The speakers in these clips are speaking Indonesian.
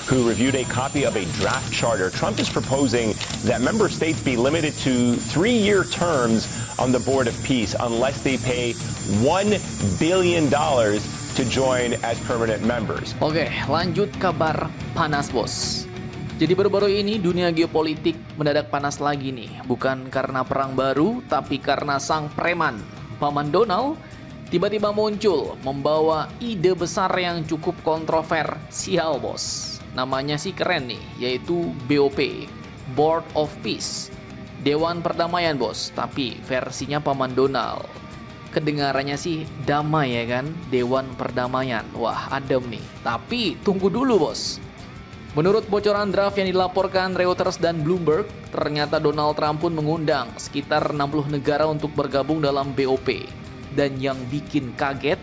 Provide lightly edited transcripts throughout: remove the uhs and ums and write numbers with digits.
who reviewed a copy of a draft charter. Trump is proposing that member states be limited to 3-year terms on the Board of Peace unless they pay $1 billion to join as permanent members. Oke, lanjut kabar panas, bos. Jadi baru-baru ini dunia geopolitik mendadak panas lagi nih. Bukan karena perang baru, tapi karena sang preman, Paman Donald, tiba-tiba muncul membawa ide besar yang cukup kontroversial, bos. Namanya sih keren nih, yaitu BOP, Board of Peace, Dewan Perdamaian, bos. Tapi versinya Paman Donald. Kedengarannya sih damai ya kan, Dewan Perdamaian. Wah, adem nih. Tapi tunggu dulu, bos. Menurut bocoran draft yang dilaporkan Reuters dan Bloomberg, ternyata Donald Trump pun mengundang sekitar 60 negara untuk bergabung dalam BOP. Dan yang bikin kaget,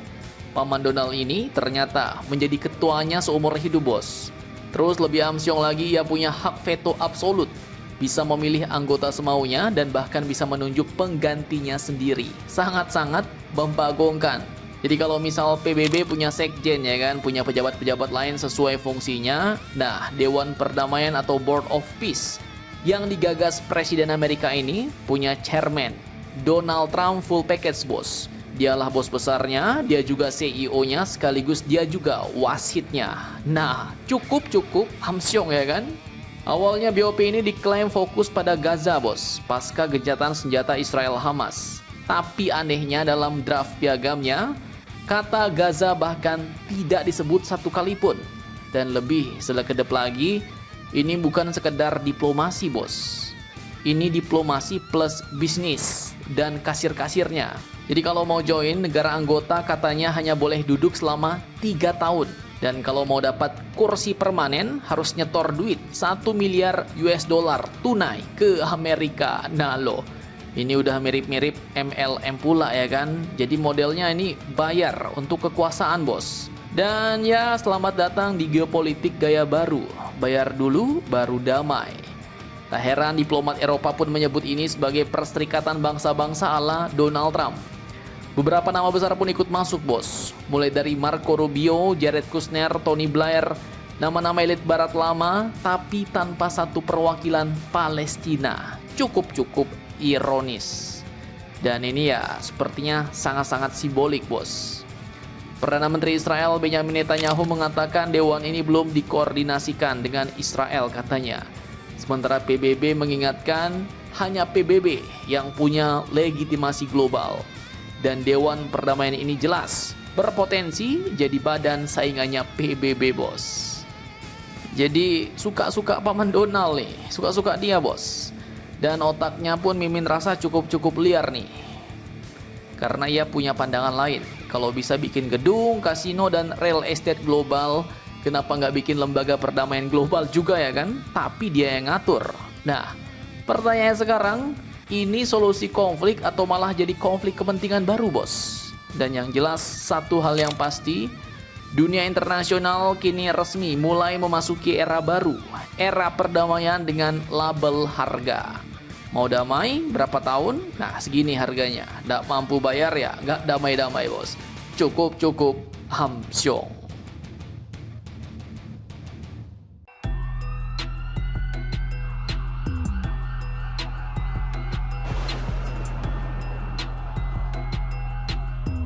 Paman Donald ini ternyata menjadi ketuanya seumur hidup, bos. Terus lebih amsyong lagi, ia punya hak veto absolut. Bisa memilih anggota semaunya dan bahkan bisa menunjuk penggantinya sendiri. Sangat-sangat membagongkan. Jadi kalau misal PBB punya sekjen ya kan, punya pejabat-pejabat lain sesuai fungsinya. Nah, Dewan Perdamaian atau Board of Peace yang digagas Presiden Amerika ini punya chairman, Donald Trump full package, bos. Dialah bos besarnya, dia juga CEO-nya, sekaligus dia juga wasitnya. Nah, cukup amsyong ya kan? Awalnya BOP ini diklaim fokus pada Gaza, bos, pasca gencatan senjata Israel Hamas. Tapi anehnya dalam draft piagamnya, kata Gaza bahkan tidak disebut satu kali pun. Dan lebih selekedep lagi, ini bukan sekedar diplomasi, bos. Ini diplomasi plus bisnis dan kasir-kasirnya. Jadi kalau mau join, negara anggota katanya hanya boleh duduk selama 3 tahun. Dan kalau mau dapat kursi permanen, harus nyetor duit 1 miliar US dollar tunai ke Amerika. Nah loh, ini udah mirip-mirip MLM pula ya kan. Jadi modelnya ini bayar untuk kekuasaan, bos. Dan ya, selamat datang di geopolitik gaya baru. Bayar dulu, baru damai. Tak heran diplomat Eropa pun menyebut ini sebagai perserikatan bangsa-bangsa ala Donald Trump. Beberapa nama besar pun ikut masuk, bos. Mulai dari Marco Rubio, Jared Kushner, Tony Blair, nama-nama elit barat lama, tapi tanpa satu perwakilan Palestina. Cukup ironis. Dan ini ya sepertinya sangat-sangat simbolik, bos. Perdana Menteri Israel Benjamin Netanyahu mengatakan dewan ini belum dikoordinasikan dengan Israel katanya. Sementara PBB mengingatkan hanya PBB yang punya legitimasi global. Dan Dewan Perdamaian ini jelas berpotensi jadi badan saingannya PBB, bos. Jadi suka-suka Paman Donald nih, suka-suka dia, bos. Dan otaknya pun mimin rasa cukup liar nih. Karena ia punya pandangan lain. Kalau bisa bikin gedung, kasino, dan real estate global, kenapa nggak bikin lembaga perdamaian global juga ya kan? Tapi dia yang ngatur. Nah, pertanyaannya sekarang, ini solusi konflik atau malah jadi konflik kepentingan baru, bos? Dan yang jelas, satu hal yang pasti, dunia internasional kini resmi mulai memasuki era baru. Era perdamaian dengan label harga. Mau damai berapa tahun? Nah, segini harganya. Nggak mampu bayar ya, nggak damai-damai, bos. Cukup amsyong.